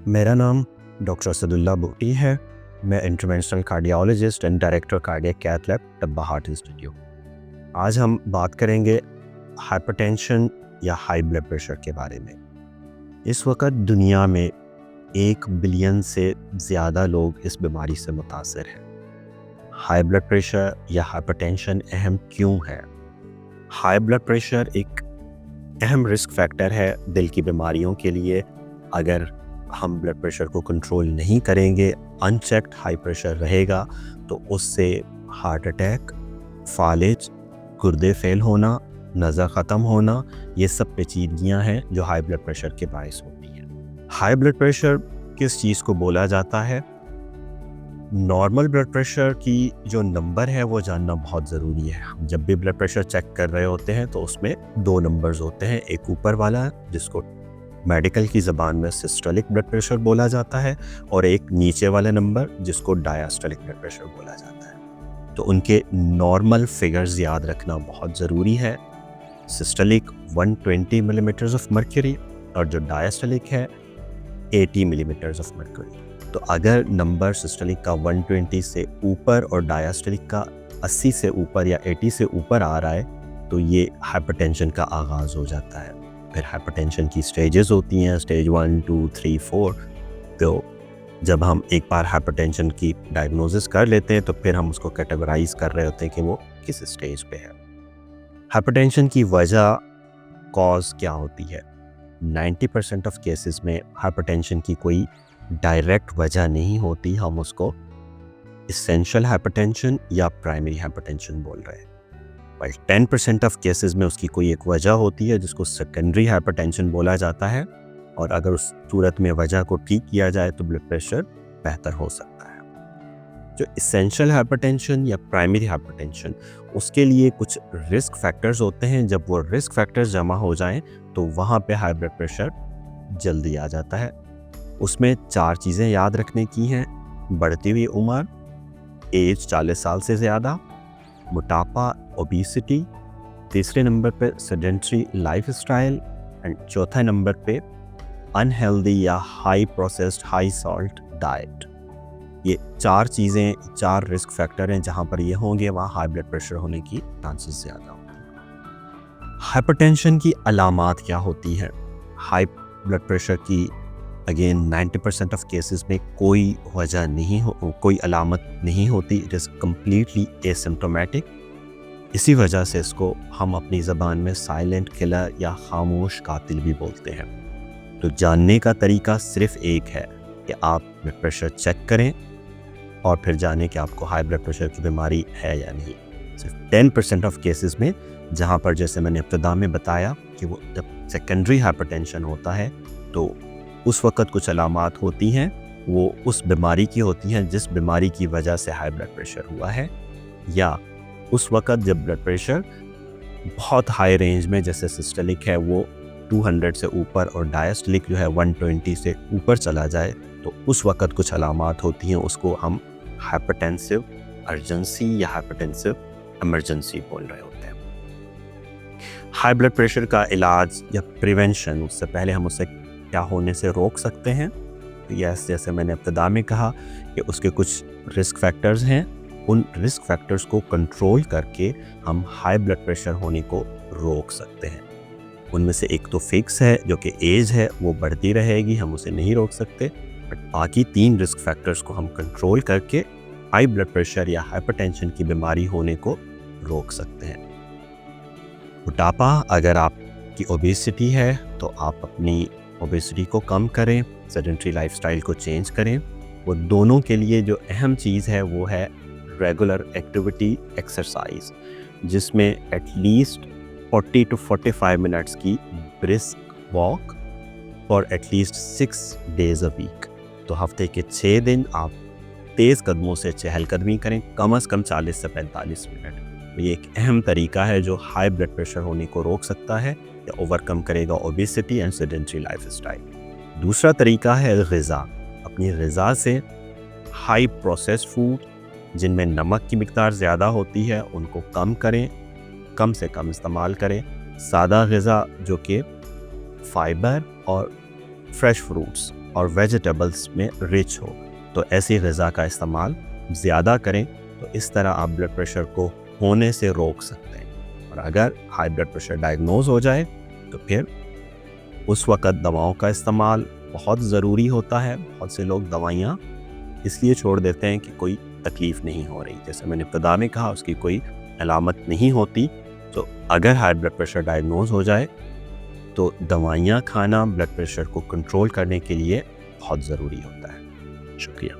मेरा नाम डॉक्टर असदुल्ला बूटी है। मैं interventional cardiologist and director cardiac cath lab Tabba heart institute. आज हम बात करेंगे हाइपरटेंशन या हाई ब्लड प्रेशर के बारे में। इस वक्त दुनिया में 1 बिलियन से ज़्यादा लोग इस बीमारी से मुतासर हैं। हाई ब्लड प्रेशर या हाइपरटेंशन अहम क्यों है? हाई ब्लड प्रेशर एक अहम रिस्क फैक्टर है दिल की बीमारियों के लिए। अगर हम ब्लड प्रेशर को कंट्रोल नहीं करेंगे, अनचेक्ड हाई प्रेशर रहेगा तो उससे हार्ट अटैक, फालिज, गुर्दे फेल होना, नज़र ख़त्म होना, ये सब पेचीदगियाँ हैं जो हाई ब्लड प्रेशर के बायस होती हैं। हाई ब्लड प्रेशर किस चीज़ को बोला जाता है? नॉर्मल ब्लड प्रेशर की जो नंबर है वो जानना बहुत ज़रूरी है। हम जब भी ब्लड प्रेशर चेक कर रहे होते हैं तो उसमें 2 नंबर्स होते हैं, एक ऊपर वाला जिसको मेडिकल की ज़बान में सिस्टोलिक ब्लड प्रेशर बोला जाता है और एक नीचे वाला नंबर जिसको डायस्टोलिक ब्लड प्रेशर बोला जाता है। तो उनके नॉर्मल फिगर्स याद रखना बहुत ज़रूरी है। सिस्टोलिक 120 मिलीमीटर्स ऑफ मर्क्यूरी और जो डायस्टोलिक है 80 मिलीमीटर्स ऑफ मर्क्यूरी। तो अगर नंबर सिस्टोलिक का 120 से ऊपर और डायस्टोलिक का 80 से ऊपर या 80 से ऊपर आ रहा है तो ये हाइपरटेंशन का आगाज़ हो जाता है। फिर हाइपरटेंशन की स्टेजेस होती हैं, स्टेज 1, 2, 3, 4। तो जब हम एक बार हाइपरटेंशन की डायग्नोसिस कर लेते हैं तो फिर हम उसको कैटेगराइज कर रहे होते हैं कि वो किस स्टेज पे है। हाइपरटेंशन की वजह, कॉज क्या होती है? 90% ऑफ केसेस में हाइपरटेंशन की कोई डायरेक्ट वजह नहीं होती। हम उसको इसेंशियल हाइपरटेंशन या प्राइमरी हाइपरटेंशन बोल रहे हैं। 10% ऑफ केसेस में उसकी कोई एक वजह होती है जिसको सेकेंडरी हाइपरटेंशन बोला जाता है, और अगर उस सूरत में वजह को ठीक किया जाए तो ब्लड प्रेशर बेहतर हो सकता है। जो इसेंशियल हाइपरटेंशन या प्राइमरी हाइपरटेंशन, उसके लिए कुछ रिस्क फैक्टर्स होते हैं। जब वो रिस्क फैक्टर्स जमा हो जाएं तो वहाँ पे हाई ब्लड प्रेशर जल्दी आ जाता है। उसमें 4 चीज़ें याद रखने की हैं: बढ़ती हुई उम्र, एज 40 साल से ज़्यादा, मोटापा, ओबेसिटी, तीसरे नंबर पे सेडेंटरी लाइफस्टाइल, एंड चौथा नंबर पे अनहेल्दी या high processed high salt diet. ये 4 चीज़ें, 4 रिस्क फैक्टर हैं। जहाँ पर ये होंगे वहाँ हाई ब्लड प्रेशर होने की चांसेस ज़्यादा होते हैं। हाइपरटेंशन की अलामात क्या होती हैं? हाई ब्लड प्रेशर की अगेन 90% ऑफ केसेस में कोई वजह नहीं कोई अलामत नहीं होती। It is completely asymptomatic. इसी वजह से इसको हम अपनी ज़बान में साइलेंट किलर या खामोश कातिल भी बोलते हैं। तो जानने का तरीका सिर्फ एक है कि आप ब्लड प्रेशर चेक करें और फिर जानें कि आपको हाई ब्लड प्रेशर की बीमारी है या नहीं। सिर्फ 10% ऑफ केसेस में, जहाँ पर जैसे मैंने इब्तिदा में बताया कि वो जब सेकेंडरी हाइपरटेंशन होता है तो उस वक़्त कुछ अलामात होती हैं, वो उस बीमारी की होती हैं जिस बीमारी की वजह से हाई ब्लड प्रेशर हुआ है, या उस वक़्त जब ब्लड प्रेशर बहुत हाई रेंज में, जैसे सिस्टोलिक है वो 200 से ऊपर और डायस्टोलिक जो है 120 से ऊपर चला जाए, तो उस वक़्त कुछ अलामात होती हैं। उसको हम हाइपरटेंसिव अर्जेंसी या हाइपरटेंसिव इमरजेंसी बोल रहे होते हैं। हाई ब्लड प्रेशर का इलाज या प्रिवेंशन, उससे पहले हम उसे क्या होने से रोक सकते हैं। यस, जैसे मैंने इब्तिदा में कहा कि उसके कुछ रिस्क फैक्टर्स हैं। उन रिस्क फैक्टर्स को कंट्रोल करके हम हाई ब्लड प्रेशर होने को रोक सकते हैं। उनमें से एक तो फिक्स है, जो कि एज है, वो बढ़ती रहेगी, हम उसे नहीं रोक सकते। बट बाकी 3 रिस्क फैक्टर्स को हम कंट्रोल करके हाई ब्लड प्रेशर या हाइपरटेंशन की बीमारी होने को रोक सकते हैं। मोटापा, अगर आपकी ओबेसिटी है तो आप अपनी ओबेसिटी को कम करें, सेडेंटरी लाइफस्टाइल को चेंज करें। वो दोनों के लिए जो अहम चीज़ है वो है रेगुलर एक्टिविटी, एक्सरसाइज, जिसमें एटलीस्ट 40 to 45 मिनट्स की brisk walk for at least 6 days a week. तो हफ्ते के 6 दिन आप तेज़ कदमों से चहलकदमी करें, कम से कम 40 से 45 मिनट। ये एक अहम तरीका है जो हाई ब्लड प्रेशर होने को रोक सकता है या ओवरकम करेगा ओबेसिटी एंड सेडेंटरी लाइफस्टाइल। दूसरा तरीका है ग़िज़ा। अपनी ग़िज़ा से हाई प्रोसेस्ड फूड, जिनमें नमक की मिक़दार ज़्यादा होती है, उनको कम करें, कम से कम इस्तेमाल करें। सादा ग़िज़ा जो कि फ़ाइबर और फ्रेश फ्रूट्स, और वेजिटेबल्स में रिच हो, तो ऐसी ग़िज़ा का इस्तेमाल ज़्यादा करें। तो इस तरह आप ब्लड प्रेशर को होने से रोक सकते हैं। और अगर हाई ब्लड प्रेशर डायग्नोज हो जाए तो फिर उस वक़्त दवाओं का इस्तेमाल बहुत ज़रूरी होता है। बहुत से लोग दवाइयाँ इसलिए छोड़ देते हैं कि कोई तकलीफ़ नहीं हो रही, जैसे मैंने इब्तिदा में कहा उसकी कोई अलामत नहीं होती। तो अगर हाई ब्लड प्रेशर डायग्नोज हो जाए तो दवाइयाँ खाना ब्लड प्रेशर को कंट्रोल करने के लिए बहुत ज़रूरी होता है। शुक्रिया।